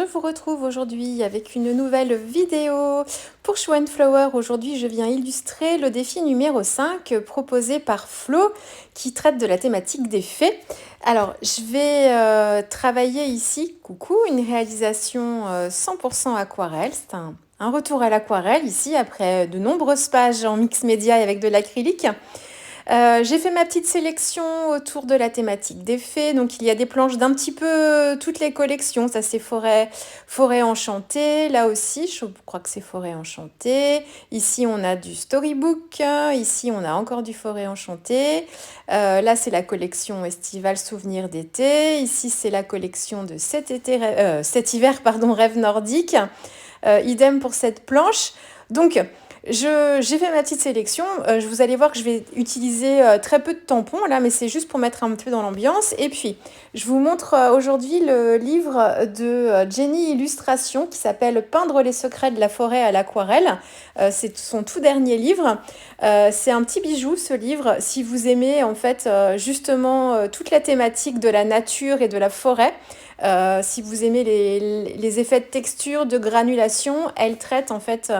je vous retrouve aujourd'hui avec une nouvelle vidéo pour Show and Flower. Aujourd'hui, je viens illustrer le défi numéro 5 proposé par Flo qui traite de la thématique des fées. Alors, je vais travailler ici, coucou, une réalisation 100% aquarelle. C'est un retour à l'aquarelle ici après de nombreuses pages en mix média et avec de l'acrylique. J'ai fait ma petite sélection autour de la thématique des fées. Donc, il y a des planches d'un petit peu toutes les collections. Ça, c'est forêt enchantée. Là aussi, je crois que c'est forêt enchantée. Ici, on a du storybook. Ici, on a encore du forêt enchantée. Là, c'est la collection estivale Souvenirs d'été. Ici, c'est la collection de cet hiver, pardon, Rêve nordique. Idem pour cette planche. Donc, j'ai fait ma petite sélection. Vous allez voir que je vais utiliser très peu de tampons là, mais c'est juste pour mettre un peu dans l'ambiance. Et puis, je vous montre aujourd'hui le livre de Jenny Illustration qui s'appelle Peindre les secrets de la forêt à l'aquarelle. C'est son tout dernier livre. C'est un petit bijou ce livre. Si vous aimez en fait justement toute la thématique de la nature et de la forêt, si vous aimez les effets de texture, de granulation, elle traite en fait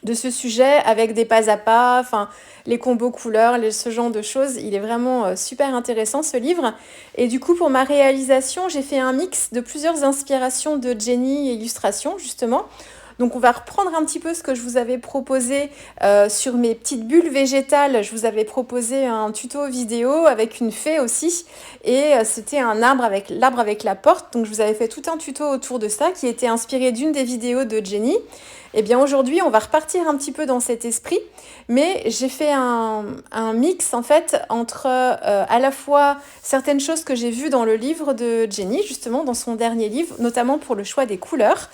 de ce sujet avec des pas à pas, enfin les combos couleurs, ce genre de choses. Il est vraiment super intéressant ce livre. Et du coup, pour ma réalisation, j'ai fait un mix de plusieurs inspirations de Jenny Illustration justement. Donc on va reprendre un petit peu ce que je vous avais proposé sur mes petites bulles végétales. Je vous avais proposé un tuto vidéo avec une fée aussi. Et c'était l'arbre avec la porte. Donc je vous avais fait tout un tuto autour de ça qui était inspiré d'une des vidéos de Jenny. Et bien aujourd'hui, on va repartir un petit peu dans cet esprit. Mais j'ai fait un mix en fait entre à la fois certaines choses que j'ai vues dans le livre de Jenny, justement dans son dernier livre, notamment pour le choix des couleurs.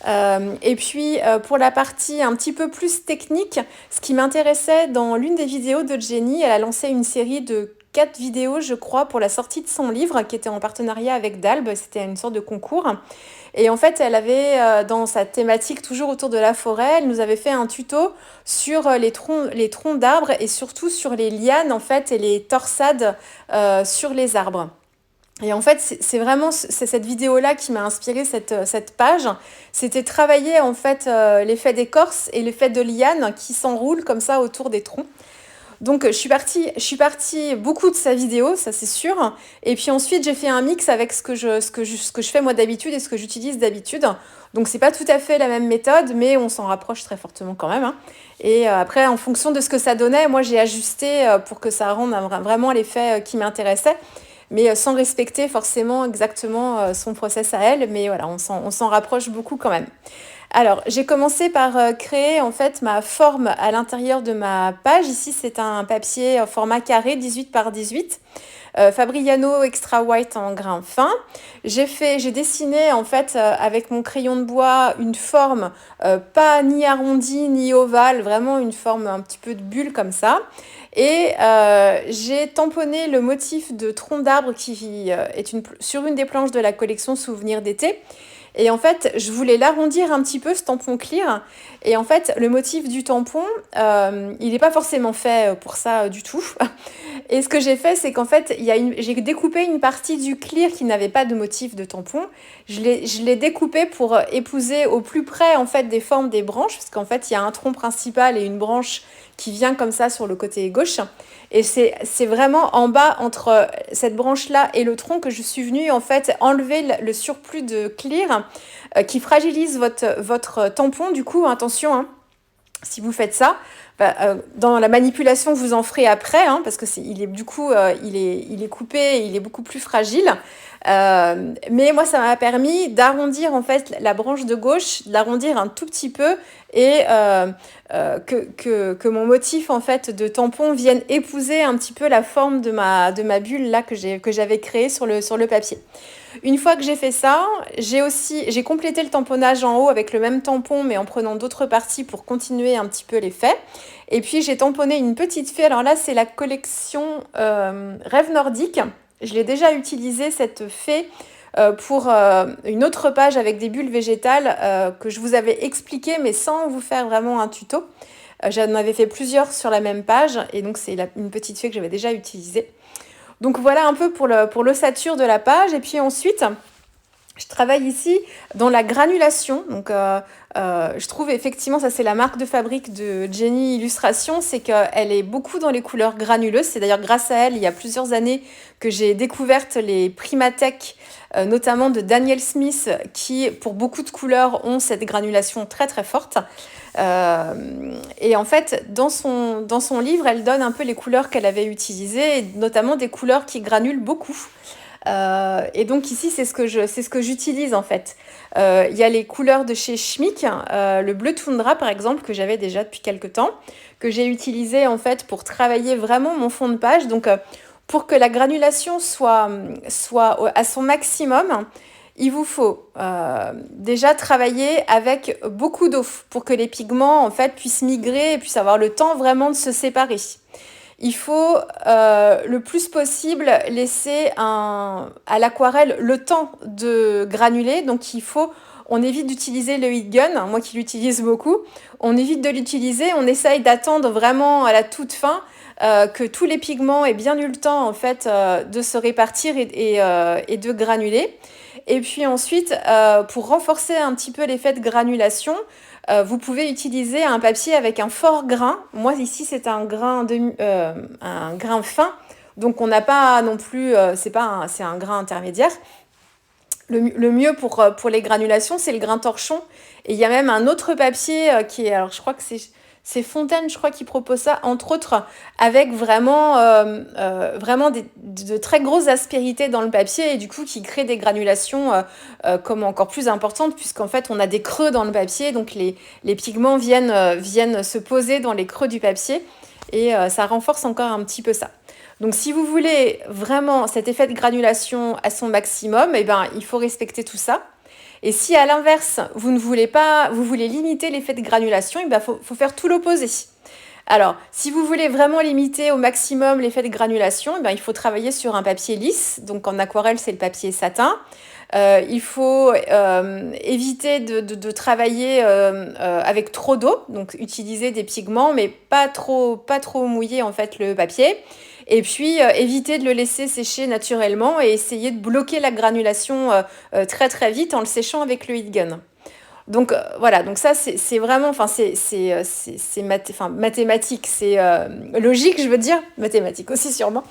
Et puis pour la partie un petit peu plus technique, ce qui m'intéressait dans l'une des vidéos de Jenny, elle a lancé une série de 4 vidéos, je crois, pour la sortie de son livre, qui était en partenariat avec Dalb. C'était une sorte de concours. Et en fait, elle avait, dans sa thématique toujours autour de la forêt, elle nous avait fait un tuto sur les troncs d'arbres et surtout sur les lianes, en fait, et les torsades sur les arbres. Et en fait, c'est vraiment cette vidéo-là qui m'a inspiré cette page. C'était travailler en fait l'effet d'écorce et l'effet de liane qui s'enroulent comme ça autour des troncs. Donc je suis partie beaucoup de sa vidéo, ça c'est sûr. Et puis ensuite j'ai fait un mix avec ce que je fais moi d'habitude et ce que j'utilise d'habitude. Donc c'est pas tout à fait la même méthode, mais on s'en rapproche très fortement quand même, hein. Et après en fonction de ce que ça donnait, moi j'ai ajusté pour que ça rende vraiment l'effet qui m'intéressait. Mais sans respecter forcément exactement son process à elle. Mais voilà, on s'en rapproche beaucoup quand même. Alors, j'ai commencé par créer en fait ma forme à l'intérieur de ma page. Ici, c'est un papier format carré 18 par 18. Fabriano Extra White en grain fin. J'ai dessiné en fait avec mon crayon de bois une forme pas ni arrondie ni ovale, vraiment une forme un petit peu de bulle comme ça. Et j'ai tamponné le motif de tronc d'arbre qui est sur une des planches de la collection Souvenirs d'été. Et en fait, je voulais l'arrondir un petit peu, ce tampon clear. Et en fait, le motif du tampon, il n'est pas forcément fait pour ça du tout. Et ce que j'ai fait, c'est qu'en fait, j'ai découpé une partie du clear qui n'avait pas de motif de tampon. Je l'ai découpé pour épouser au plus près en fait des formes des branches, parce qu'en fait, il y a un tronc principal et une branche qui vient comme ça sur le côté gauche. Et c'est vraiment en bas entre cette branche-là et le tronc que je suis venue en fait enlever le surplus de clear qui fragilise votre tampon. Du coup, attention, hein, si vous faites ça, dans la manipulation, vous en ferez après, hein, parce que il est coupé, et il est beaucoup plus fragile. Mais moi, ça m'a permis d'arrondir en fait la branche de gauche, de l'arrondir un tout petit peu et que mon motif en fait de tampon vienne épouser un petit peu la forme de ma bulle là que j'avais créée sur le papier. Une fois que j'ai fait ça, j'ai complété le tamponnage en haut avec le même tampon mais en prenant d'autres parties pour continuer un petit peu l'effet. Et puis j'ai tamponné une petite fée. Alors là, c'est la collection Rêve nordique. Je l'ai déjà utilisée cette fée pour une autre page avec des bulles végétales que je vous avais expliqué mais sans vous faire vraiment un tuto. J'en avais fait plusieurs sur la même page et donc c'est une petite fée que j'avais déjà utilisée. Donc voilà un peu pour l'ossature de la page. Et puis ensuite, Je travaille ici dans la granulation. Donc, je trouve effectivement, ça c'est la marque de fabrique de Jenny Illustration, c'est qu'elle est beaucoup dans les couleurs granuleuses. C'est d'ailleurs grâce à elle, il y a plusieurs années, que j'ai découvert les Primatech, notamment de Daniel Smith, qui, pour beaucoup de couleurs, ont cette granulation très très forte. Et en fait, dans son livre, elle donne un peu les couleurs qu'elle avait utilisées, et notamment des couleurs qui granulent beaucoup. Et donc ici, c'est ce que j'utilise en fait. Il y a les couleurs de chez Schmick, le bleu toundra par exemple, que j'avais déjà depuis quelques temps, que j'ai utilisé en fait pour travailler vraiment mon fond de page. Donc pour que la granulation soit à son maximum, il vous faut déjà travailler avec beaucoup d'eau pour que les pigments en fait puissent migrer et puissent avoir le temps vraiment de se séparer. Il faut le plus possible laisser à l'aquarelle le temps de granuler. Donc on évite d'utiliser le heat gun, moi qui l'utilise beaucoup. On évite de l'utiliser, on essaye d'attendre vraiment à la toute fin que tous les pigments aient bien eu le temps en fait de se répartir et de granuler. Et puis ensuite, pour renforcer un petit peu l'effet de granulation, vous pouvez utiliser un papier avec un fort grain. Moi, ici, c'est un grain fin. Donc, on n'a pas non plus... c'est un grain intermédiaire. Le mieux pour les granulations, c'est le grain torchon. Et il y a même un autre papier qui est... Alors, je crois que c'est Fontaine, je crois, qui propose ça, entre autres, avec vraiment de très grosses aspérités dans le papier et du coup qui crée des granulations comme encore plus importantes puisqu'en fait on a des creux dans le papier, donc les pigments viennent se poser dans les creux du papier et ça renforce encore un petit peu ça. Donc si vous voulez vraiment cet effet de granulation à son maximum, eh ben, il faut respecter tout ça. Et si à l'inverse, vous voulez limiter l'effet de granulation, il faut faire tout l'opposé. Alors, si vous voulez vraiment limiter au maximum l'effet de granulation, il faut travailler sur un papier lisse. Donc en aquarelle, c'est le papier satin. Il faut éviter de travailler avec trop d'eau, donc utiliser des pigments, mais pas trop mouiller en fait le papier. Et puis éviter de le laisser sécher naturellement et essayer de bloquer la granulation très très vite en le séchant avec le heat gun. Donc voilà, donc ça c'est vraiment, mathématique, c'est logique, je veux dire, mathématique aussi sûrement.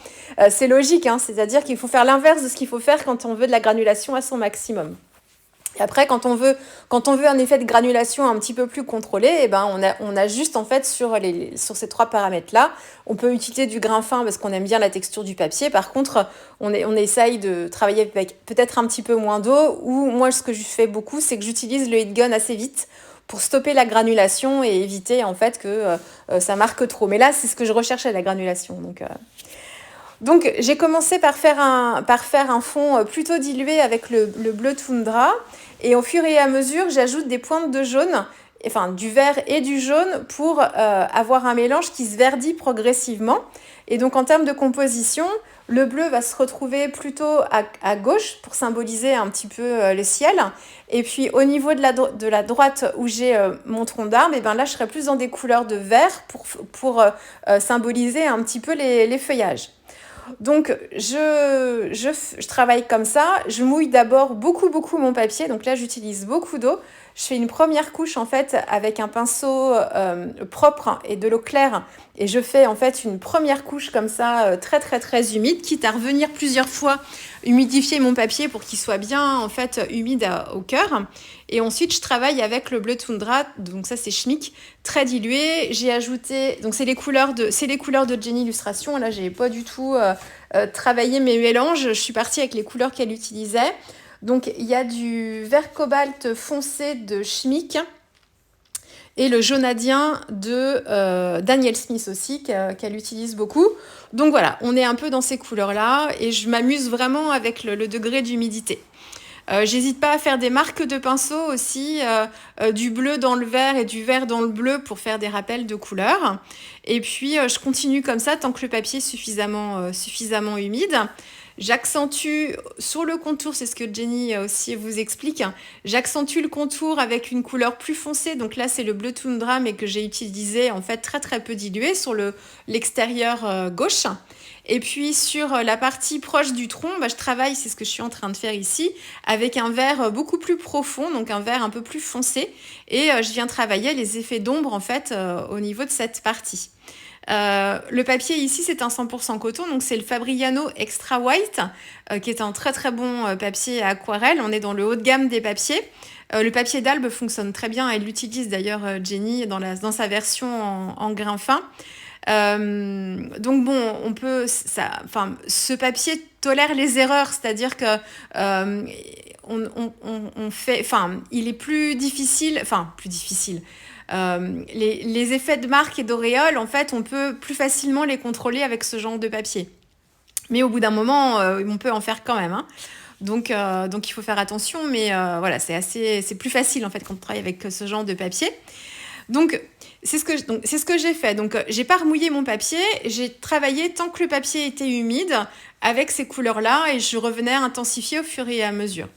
C'est logique, hein, c'est-à-dire qu'il faut faire l'inverse de ce qu'il faut faire quand on veut de la granulation à son maximum. Et après, quand on veut un effet de granulation un petit peu plus contrôlé, eh ben, on ajuste en fait sur ces trois paramètres-là. On peut utiliser du grain fin parce qu'on aime bien la texture du papier. Par contre, on essaye de travailler avec peut-être un petit peu moins d'eau. Ou moi, ce que je fais beaucoup, c'est que j'utilise le heat gun assez vite pour stopper la granulation et éviter en fait que ça marque trop. Mais là, c'est ce que je recherche à la granulation. Donc j'ai commencé par faire un fond plutôt dilué avec le bleu toundra et au fur et à mesure j'ajoute des pointes de jaune, enfin du vert et du jaune pour avoir un mélange qui se verdit progressivement. Et donc en termes de composition, le bleu va se retrouver plutôt à gauche pour symboliser un petit peu le ciel. Et puis au niveau de la droite où j'ai mon tronc d'arbre, et ben là je serai plus dans des couleurs de vert pour symboliser un petit peu les feuillages. Donc, je travaille comme ça. Je mouille d'abord beaucoup mon papier. Donc là, j'utilise beaucoup d'eau. Je fais une première couche en fait avec un pinceau propre et de l'eau claire. Et je fais en fait une première couche comme ça, très humide, quitte à revenir plusieurs fois humidifier mon papier pour qu'il soit bien en fait humide au cœur. Et ensuite, je travaille avec le bleu toundra, donc ça c'est Schmick, très dilué. J'ai ajouté, donc c'est les couleurs de Jenny Illustration. Là, j'ai pas du tout travaillé mes mélanges. Je suis partie avec les couleurs qu'elle utilisait. Donc, il y a du vert cobalt foncé de Schmick et le jaunadien de Daniel Smith aussi, qu'elle utilise beaucoup. Donc voilà, on est un peu dans ces couleurs-là et je m'amuse vraiment avec le degré d'humidité. J'hésite pas à faire des marques de pinceau aussi, du bleu dans le vert et du vert dans le bleu pour faire des rappels de couleurs. Et puis, je continue comme ça tant que le papier est suffisamment humide. J'accentue sur le contour, c'est ce que Jenny aussi vous explique. J'accentue le contour avec une couleur plus foncée. Donc là, c'est le bleu toundra, mais que j'ai utilisé en fait très peu dilué sur l'extérieur gauche. Et puis sur la partie proche du tronc, je travaille, c'est ce que je suis en train de faire ici, avec un vert beaucoup plus profond, donc un vert un peu plus foncé. Et je viens travailler les effets d'ombre en fait au niveau de cette partie. Le papier ici c'est un 100% coton, donc c'est le Fabriano Extra White qui est un très très bon papier à aquarelle. On est dans le haut de gamme des papiers. Le papier d'Albe fonctionne très bien, elle l'utilise d'ailleurs Jenny dans sa version en grain fin. Donc bon, ce papier tolère les erreurs, c'est-à-dire que on fait, il est plus difficile. Les effets de marque et d'auréole, en fait, on peut plus facilement les contrôler avec ce genre de papier. Mais au bout d'un moment, on peut en faire quand même, hein. Donc il faut faire attention, mais voilà, c'est plus facile en fait quand on travaille avec ce genre de papier. Donc c'est ce que j'ai fait. Donc j'ai pas remouillé mon papier, j'ai travaillé tant que le papier était humide avec ces couleurs-là et je revenais intensifier au fur et à mesure.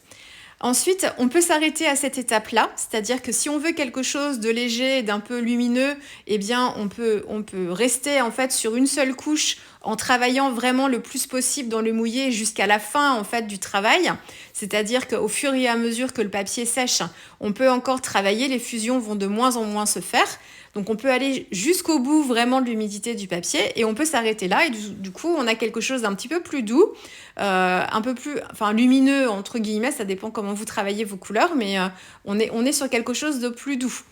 Ensuite, on peut s'arrêter à cette étape-là, c'est-à-dire que si on veut quelque chose de léger, d'un peu lumineux, eh bien, on peut rester en fait sur une seule couche en travaillant vraiment le plus possible dans le mouillé jusqu'à la fin en fait du travail. C'est-à-dire qu'au fur et à mesure que le papier sèche, on peut encore travailler, les fusions vont de moins en moins se faire. Donc on peut aller jusqu'au bout vraiment de l'humidité du papier et on peut s'arrêter là et du coup on a quelque chose d'un petit peu plus doux, un peu plus lumineux entre guillemets, ça dépend comment vous travaillez vos couleurs, mais on est sur quelque chose de plus doux.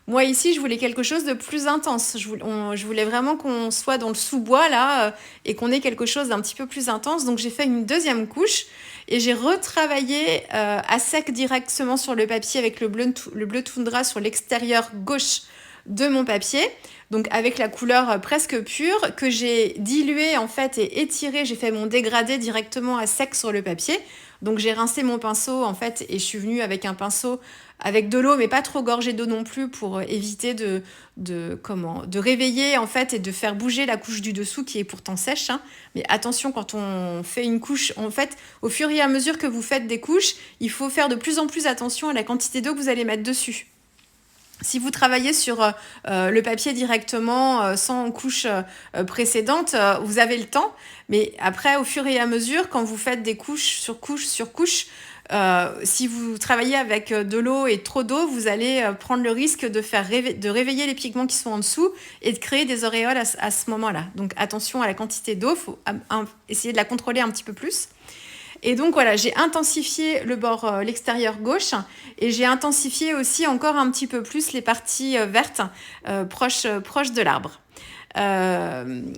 Moi ici je voulais quelque chose de plus intense, je voulais vraiment qu'on soit dans le sous-bois là et qu'on ait quelque chose d'un petit peu plus intense, donc j'ai fait une deuxième couche et j'ai retravaillé à sec directement sur le papier avec le bleu toundra sur l'extérieur gauche de mon papier, donc avec la couleur presque pure que j'ai diluée en fait et étirée. J'ai fait mon dégradé directement à sec sur le papier, donc j'ai rincé mon pinceau en fait et je suis venue avec un pinceau avec de l'eau mais pas trop gorgé d'eau non plus pour éviter de réveiller en fait et de faire bouger la couche du dessous qui est pourtant sèche, hein. Mais attention, quand on fait une couche, en fait au fur et à mesure que vous faites des couches, il faut faire de plus en plus attention à la quantité d'eau que vous allez mettre dessus. Si vous travaillez sur le papier directement sans couche précédente, vous avez le temps. Mais après, au fur et à mesure, quand vous faites des couches sur couche sur couche, si vous travaillez avec de l'eau et trop d'eau, vous allez prendre le risque de réveiller les pigments qui sont en dessous et de créer des auréoles à ce moment-là. Donc attention à la quantité d'eau, il faut essayer de la contrôler un petit peu plus. Et donc voilà, j'ai intensifié le bord, l'extérieur gauche et j'ai intensifié aussi encore un petit peu plus les parties vertes proches de l'arbre.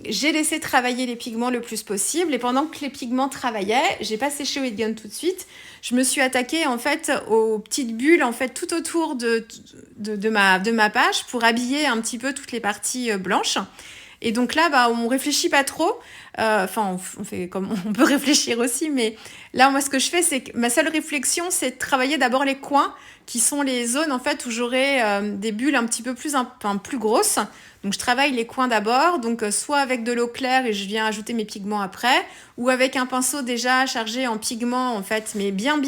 J'ai laissé travailler les pigments le plus possible et pendant que les pigments travaillaient, j'ai pas séché au heat gun tout de suite. Je me suis attaquée en fait aux petites bulles en fait tout autour de ma page pour habiller un petit peu toutes les parties blanches. Et donc là, on réfléchit pas trop. On fait comme on peut réfléchir aussi, mais là, moi, ce que je fais, c'est que ma seule réflexion, c'est de travailler d'abord les coins, qui sont les zones en fait où j'aurai des bulles un petit peu plus grosses. Donc, je travaille les coins d'abord, donc soit avec de l'eau claire et je viens ajouter mes pigments après, ou avec un pinceau déjà chargé en pigments en fait, mais bien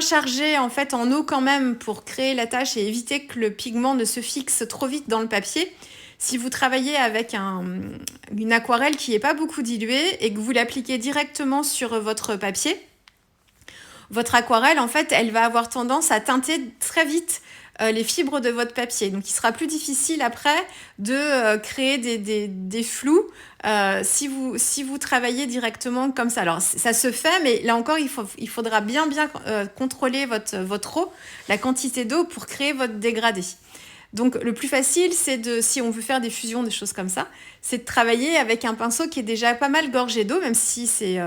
chargé en fait en eau quand même pour créer la tache et éviter que le pigment ne se fixe trop vite dans le papier. Si vous travaillez avec une aquarelle qui n'est pas beaucoup diluée et que vous l'appliquez directement sur votre papier, votre aquarelle, en fait, elle va avoir tendance à teinter très vite les fibres de votre papier. Donc, il sera plus difficile après de créer des flous si vous travaillez directement comme ça. Alors, ça se fait, mais là encore, il faudra bien contrôler votre eau, la quantité d'eau pour créer votre dégradé. Donc, le plus facile, si on veut faire des fusions, des choses comme ça, c'est de travailler avec un pinceau qui est déjà pas mal gorgé d'eau, même si c'est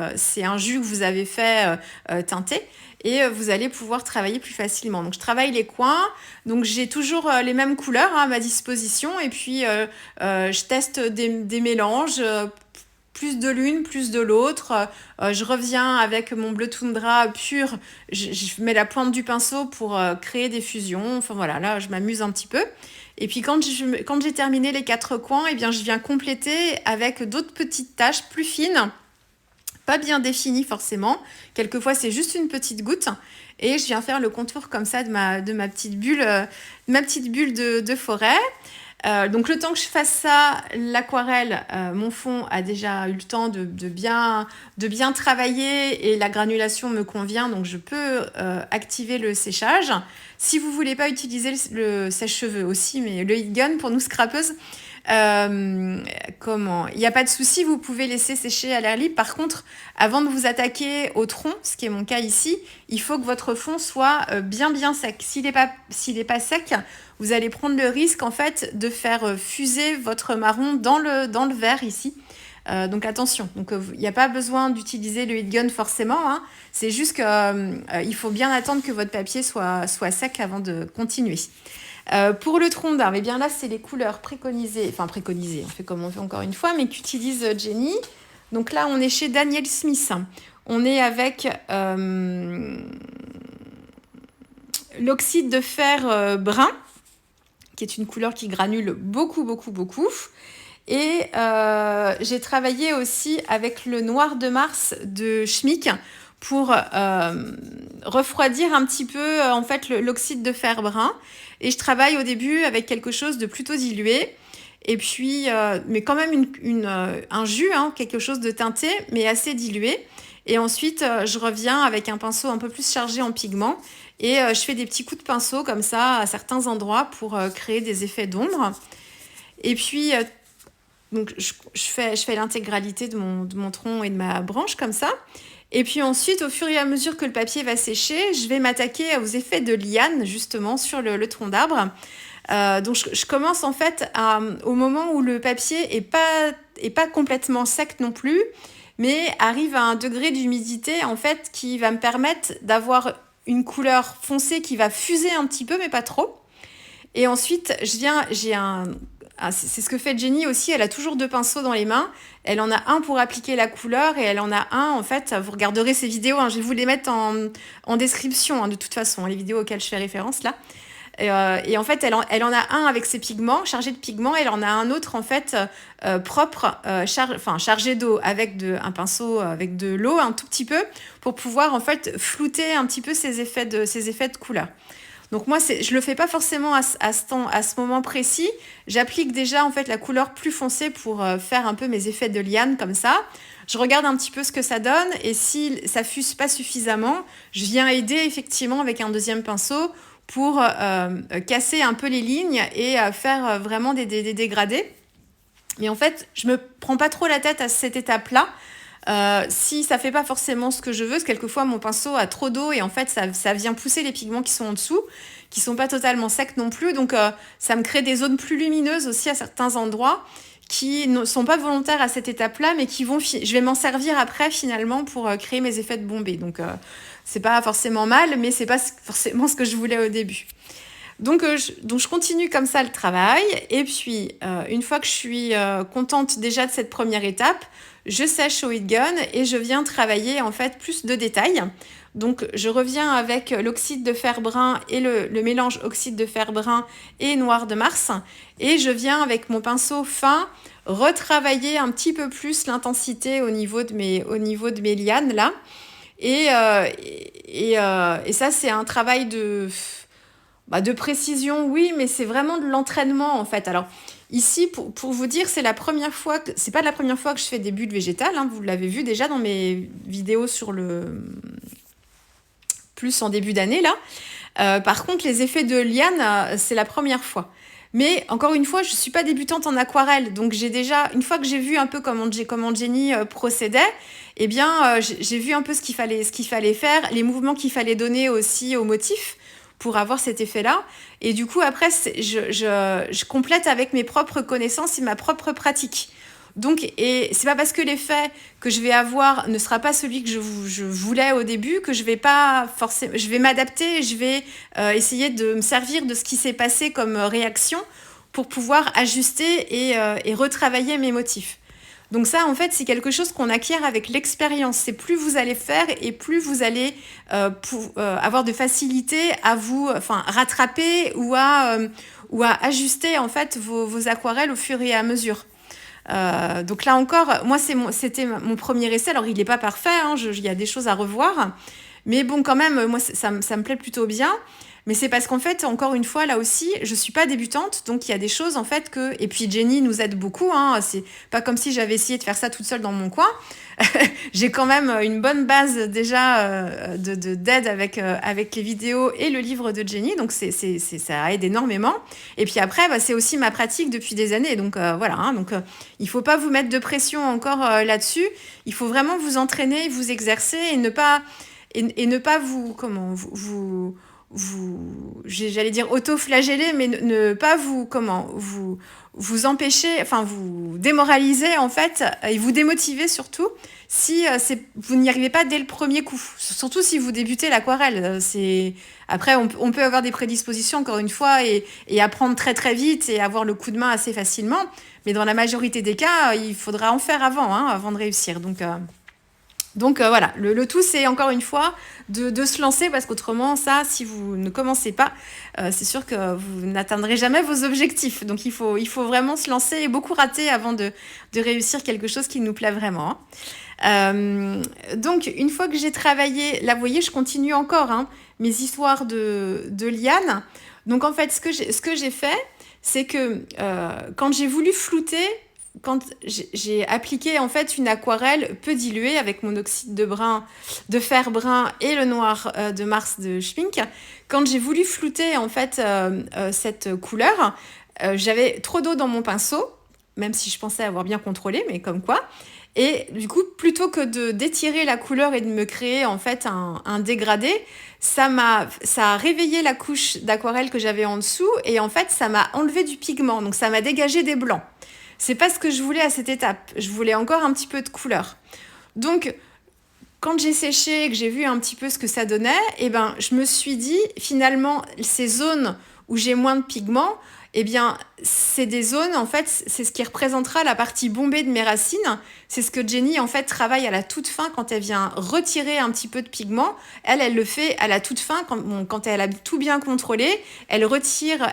un jus que vous avez fait teinter, et vous allez pouvoir travailler plus facilement. Donc, je travaille les coins, donc j'ai toujours les mêmes couleurs à ma disposition, et puis je teste des mélanges, plus de l'une, plus de l'autre. Je reviens avec mon bleu toundra pur, je mets la pointe du pinceau pour créer des fusions. Enfin voilà, là je m'amuse un petit peu. Et puis quand j'ai terminé les 4 coins, eh bien, je viens compléter avec d'autres petites taches plus fines, pas bien définies forcément. Quelquefois c'est juste une petite goutte. Et je viens faire le contour comme ça de ma petite bulle de forêt. Donc le temps que je fasse ça, l'aquarelle, mon fond a déjà eu le temps de bien travailler et la granulation me convient, donc je peux activer le séchage. Si vous voulez pas utiliser le sèche-cheveux aussi, mais le heat gun pour nous scrapeuses, il n'y a pas de souci, vous pouvez laisser sécher à l'air libre. Par contre, avant de vous attaquer au tronc, ce qui est mon cas ici, il faut que votre fond soit bien sec. S'il est pas sec, vous allez prendre le risque en fait de faire fuser votre marron dans le verre ici. Donc attention, il n'y a pas besoin d'utiliser le heat gun forcément, hein. C'est juste qu'il faut bien attendre que votre papier soit sec avant de continuer. Pour le tronc d'arbre, eh bien là c'est les couleurs préconisées, on fait comme on fait encore une fois, mais qu'utilise Jenny. Donc là on est chez Daniel Smith, on est avec l'oxyde de fer brun, qui est une couleur qui granule beaucoup. Et j'ai travaillé aussi avec le noir de Mars de Schmick pour refroidir un petit peu en fait l'oxyde de fer brun. Et je travaille au début avec quelque chose de plutôt dilué. Et puis, mais quand même un jus, hein, quelque chose de teinté, mais assez dilué. Et ensuite, je reviens avec un pinceau un peu plus chargé en pigments. Et je fais des petits coups de pinceau comme ça à certains endroits pour créer des effets d'ombre. Et puis, donc je fais l'intégralité de mon tronc et de ma branche comme ça. Et puis ensuite, au fur et à mesure que le papier va sécher, je vais m'attaquer aux effets de liane, justement, sur le tronc d'arbre. Donc je commence en fait au moment où le papier est pas complètement sec non plus, mais arrive à un degré d'humidité en fait qui va me permettre d'avoir une couleur foncée qui va fuser un petit peu, mais pas trop. Et ensuite, c'est ce que fait Jenny aussi, elle a toujours 2 pinceaux dans les mains. Elle en a un pour appliquer la couleur et elle en a un, en fait, vous regarderez ses vidéos, hein, je vais vous les mettre en description, hein, de toute façon, les vidéos auxquelles je fais référence là. Et en fait, elle en a un avec ses pigments, chargé de pigments, et elle en a un autre en fait propre, chargé d'eau, avec un pinceau avec de l'eau un tout petit peu, pour pouvoir en fait flouter un petit peu ces effets de couleur. Donc moi, je le fais pas forcément à ce moment précis. J'applique déjà en fait la couleur plus foncée pour faire un peu mes effets de liane comme ça. Je regarde un petit peu ce que ça donne et si ça fuse pas suffisamment, je viens aider effectivement avec un deuxième pinceau pour casser un peu les lignes et faire vraiment des dégradés. Mais en fait, je me prends pas trop la tête à cette étape-là. Si ça fait pas forcément ce que je veux, parce que quelquefois mon pinceau a trop d'eau et en fait ça vient pousser les pigments qui sont en dessous, qui sont pas totalement secs non plus, donc ça me crée des zones plus lumineuses aussi à certains endroits qui ne sont pas volontaires à cette étape-là, mais je vais m'en servir après finalement pour créer mes effets de bombée. Donc c'est pas forcément mal, mais c'est pas forcément ce que je voulais au début. Donc je continue comme ça le travail, et puis une fois que je suis contente déjà de cette première étape, je sèche au heat gun et je viens travailler en fait plus de détails. Donc je reviens avec l'oxyde de fer brun et le mélange oxyde de fer brun et noir de Mars, et je viens avec mon pinceau fin retravailler un petit peu plus l'intensité au niveau de mes lianes là. Et ça c'est un travail de précision, oui, mais c'est vraiment de l'entraînement en fait. Alors ici, pour vous dire, c'est pas la première fois que je fais des bulles végétales, hein, vous l'avez vu déjà dans mes vidéos plus en début d'année là. Par contre, les effets de liane, c'est la première fois. Mais encore une fois, je suis pas débutante en aquarelle, donc j'ai déjà, une fois que j'ai vu un peu comment Jenny procédait, eh bien, j'ai vu un peu ce qu'il fallait faire, les mouvements qu'il fallait donner aussi au motif pour avoir cet effet-là. Et du coup, après, je complète avec mes propres connaissances et ma propre pratique. Donc, et c'est pas parce que l'effet que je vais avoir ne sera pas celui que je voulais au début que je vais pas forcément, je vais m'adapter, je vais essayer de me servir de ce qui s'est passé comme réaction pour pouvoir ajuster et retravailler mes motifs. Donc ça, en fait, c'est quelque chose qu'on acquiert avec l'expérience. C'est plus vous allez faire et plus vous allez avoir de facilité à vous rattraper ou à ajuster en fait vos aquarelles au fur et à mesure. Donc là encore, moi c'était mon premier essai. Alors il n'est pas parfait, hein, il y a des choses à revoir. Mais bon, quand même, moi ça me plaît plutôt bien. Mais c'est parce qu'en fait, encore une fois, là aussi, je suis pas débutante, donc il y a des choses en fait que... Et puis Jenny nous aide beaucoup, hein, c'est pas comme si j'avais essayé de faire ça toute seule dans mon coin. J'ai quand même une bonne base déjà d'aide avec les vidéos et le livre de Jenny, donc ça aide énormément. Et puis après, bah, c'est aussi ma pratique depuis des années, donc voilà. Hein, donc il faut pas vous mettre de pression encore là-dessus. Il faut vraiment vous entraîner, vous exercer et ne pas vous j'allais dire auto-flageller, mais ne pas vous empêcher, enfin vous démoraliser en fait, et vous démotiver surtout si vous n'y arrivez pas dès le premier coup. Surtout si vous débutez l'aquarelle. Après, on peut avoir des prédispositions, encore une fois, et apprendre très très vite et avoir le coup de main assez facilement. Mais dans la majorité des cas, il faudra en faire avant de réussir. Donc voilà, le tout c'est encore une fois de se lancer parce qu'autrement ça, si vous ne commencez pas, c'est sûr que vous n'atteindrez jamais vos objectifs. Donc il faut vraiment se lancer et beaucoup rater avant de réussir quelque chose qui nous plaît vraiment. Donc une fois que j'ai travaillé, là vous voyez je continue encore mes histoires de lianes. Donc en fait ce que j'ai fait, c'est que quand j'ai voulu flouter, quand j'ai appliqué en fait une aquarelle peu diluée avec mon oxyde de fer brun et le noir de Mars de Schmink, quand j'ai voulu flouter en fait cette couleur, j'avais trop d'eau dans mon pinceau, même si je pensais avoir bien contrôlé, mais comme quoi. Et du coup, plutôt que d'étirer la couleur et de me créer en fait un dégradé, ça a réveillé la couche d'aquarelle que j'avais en dessous et en fait ça m'a enlevé du pigment, donc ça m'a dégagé des blancs. C'est pas ce que je voulais à cette étape. Je voulais encore un petit peu de couleur. Donc, quand j'ai séché et que j'ai vu un petit peu ce que ça donnait, eh ben, je me suis dit, finalement, ces zones où j'ai moins de pigments, eh bien, c'est des zones, en fait, c'est ce qui représentera la partie bombée de mes racines. C'est ce que Jenny, en fait, travaille à la toute fin quand elle vient retirer un petit peu de pigment. Elle le fait à la toute fin, quand elle a tout bien contrôlé. Elle retire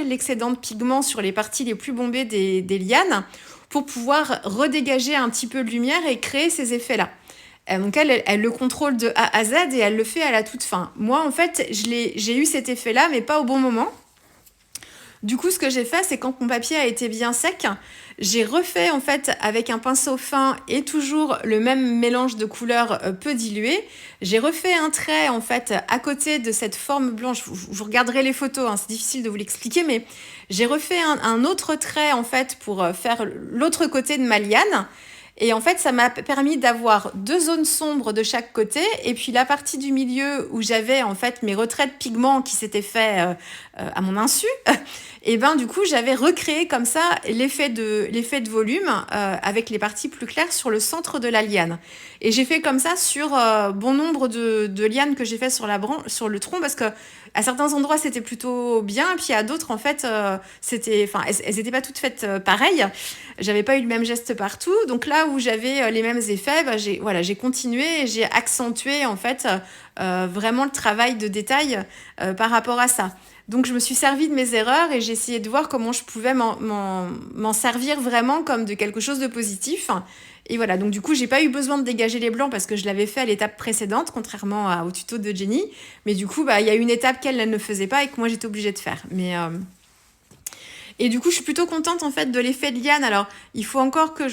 l'excédent de pigment sur les parties les plus bombées des lianes pour pouvoir redégager un petit peu de lumière et créer ces effets-là. Donc elle le contrôle de A à Z et elle le fait à la toute fin. Moi, en fait, j'ai eu cet effet-là, mais pas au bon moment. Du coup, ce que j'ai fait, c'est quand mon papier a été bien sec, j'ai refait en fait avec un pinceau fin et toujours le même mélange de couleurs peu dilué. J'ai refait un trait en fait à côté de cette forme blanche. Vous regarderez les photos, c'est difficile de vous l'expliquer, mais j'ai refait un autre trait en fait pour faire l'autre côté de ma liane. Et en fait, ça m'a permis d'avoir 2 zones sombres de chaque côté. Et puis la partie du milieu où j'avais en fait mes retraits de pigments qui s'étaient faits à mon insu. Et ben du coup, j'avais recréé comme ça l'effet de volume avec les parties plus claires sur le centre de la liane. Et j'ai fait comme ça sur bon nombre de lianes que j'ai fait sur le tronc parce que à certains endroits c'était plutôt bien, et puis à d'autres en fait elles n'étaient pas toutes faites pareilles. J'avais pas eu le même geste partout, donc là où j'avais les mêmes effets, j'ai continué et j'ai accentué en fait vraiment le travail de détail par rapport à ça. Donc je me suis servi de mes erreurs et j'ai essayé de voir comment je pouvais m'en servir vraiment comme de quelque chose de positif. Et voilà, donc du coup, j'ai pas eu besoin de dégager les blancs parce que je l'avais fait à l'étape précédente, contrairement au tuto de Jenny. Mais du coup, il y a une étape qu'elle ne faisait pas et que moi, j'étais obligée de faire. Et du coup, je suis plutôt contente en fait de l'effet de liane. Alors, il faut encore que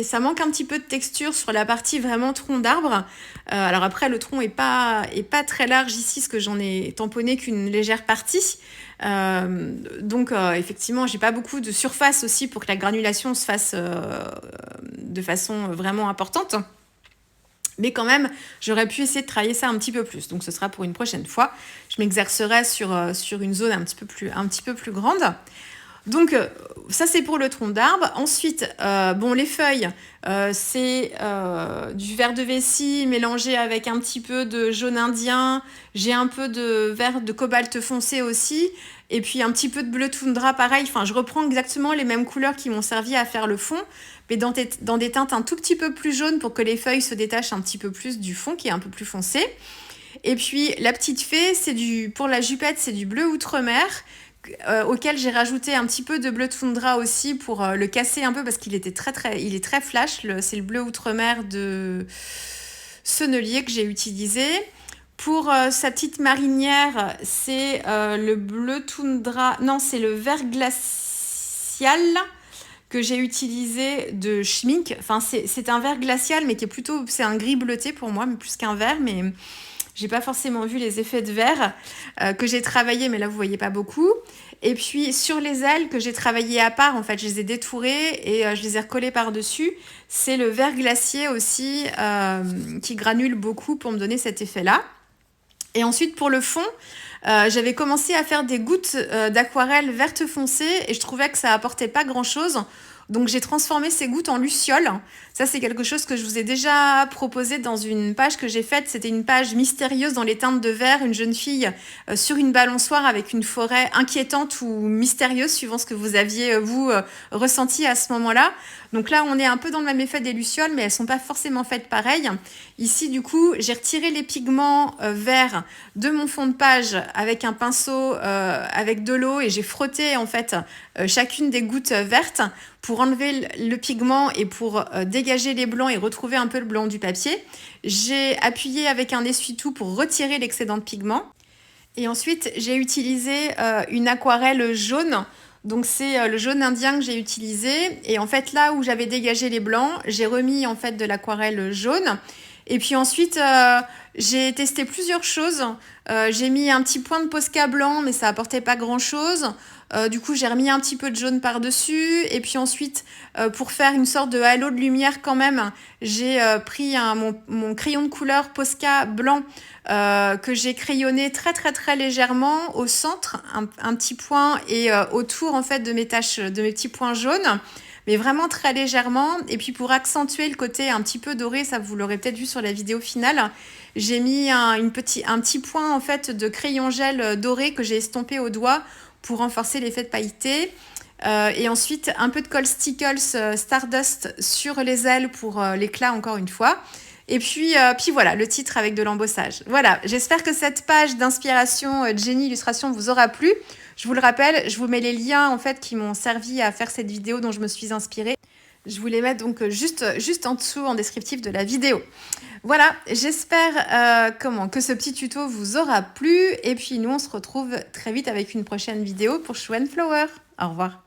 ça manque un petit peu de texture sur la partie vraiment tronc d'arbre. Alors après, le tronc est pas très large ici, parce que j'en ai tamponné qu'une légère partie. Donc effectivement, j'ai pas beaucoup de surface aussi pour que la granulation se fasse de façon vraiment importante. Mais quand même, j'aurais pu essayer de travailler ça un petit peu plus. Donc ce sera pour une prochaine fois. Je m'exercerai sur une zone un petit peu plus grande. Donc ça c'est pour le tronc d'arbre. Ensuite, les feuilles, c'est du vert de vessie mélangé avec un petit peu de jaune indien. J'ai un peu de vert de cobalt foncé aussi. Et puis un petit peu de bleu toundra pareil. Enfin, je reprends exactement les mêmes couleurs qui m'ont servi à faire le fond, mais dans des teintes un tout petit peu plus jaunes pour que les feuilles se détachent un petit peu plus du fond qui est un peu plus foncé. Et puis la petite fée, pour la jupette, c'est du bleu outre-mer. Auquel j'ai rajouté un petit peu de bleu toundra aussi pour le casser un peu parce qu'il était il est très flash. C'est le bleu outre-mer de Sennelier que j'ai utilisé. Pour sa petite marinière, c'est le bleu toundra, non, c'est le vert glacial que j'ai utilisé de Schmink. Enfin, c'est un vert glacial, mais qui est plutôt, c'est un gris bleuté pour moi, mais plus qu'un vert, mais j'ai pas forcément vu les effets de vert que j'ai travaillé, mais là vous voyez pas beaucoup. Et puis sur les ailes que j'ai travaillé à part, en fait, je les ai détourées et je les ai recollées par-dessus. C'est le vert glacier aussi qui granule beaucoup pour me donner cet effet-là. Et ensuite pour le fond, j'avais commencé à faire des gouttes d'aquarelle verte foncé et je trouvais que ça apportait pas grand-chose. Donc j'ai transformé ces gouttes en lucioles. Ça c'est quelque chose que je vous ai déjà proposé dans une page que j'ai faite. C'était une page mystérieuse dans les teintes de verre, une jeune fille sur une balançoire avec une forêt inquiétante ou mystérieuse suivant ce que vous aviez vous ressenti à ce moment-là. Donc là on est un peu dans le même effet des lucioles mais elles sont pas forcément faites pareil. Ici du coup j'ai retiré les pigments verts de mon fond de page avec un pinceau avec de l'eau et j'ai frotté en fait chacune des gouttes vertes pour enlever le pigment et pour dégager les blancs et retrouver un peu le blanc du papier. J'ai appuyé avec un essuie-tout pour retirer l'excédent de pigment. Et ensuite, j'ai utilisé une aquarelle jaune. Donc c'est le jaune indien que j'ai utilisé. Et en fait, là où j'avais dégagé les blancs, j'ai remis en fait de l'aquarelle jaune. Et puis ensuite, j'ai testé plusieurs choses. J'ai mis un petit point de Posca blanc, mais ça apportait pas grand-chose. Du coup, j'ai remis un petit peu de jaune par-dessus. Et puis ensuite, pour faire une sorte de halo de lumière quand même, j'ai pris mon crayon de couleur Posca blanc que j'ai crayonné très très très légèrement au centre, un petit point, et autour en fait de mes taches, de mes petits points jaunes. Mais vraiment très légèrement. Et puis pour accentuer le côté un petit peu doré, ça vous l'aurez peut-être vu sur la vidéo finale, j'ai mis un petit point en fait de crayon gel doré que j'ai estompé au doigt pour renforcer l'effet de pailleté. Et ensuite un peu de colle Stickles Stardust sur les ailes pour l'éclat encore une fois. Et puis voilà, le titre avec de l'embossage. Voilà, j'espère que cette page d'inspiration Jenny Illustration vous aura plu. Je vous le rappelle, je vous mets les liens en fait qui m'ont servi à faire cette vidéo dont je me suis inspirée. Je vous les mets donc juste en dessous en descriptif de la vidéo. Voilà, j'espère que ce petit tuto vous aura plu. Et puis nous, on se retrouve très vite avec une prochaine vidéo pour Show & Flower. Au revoir.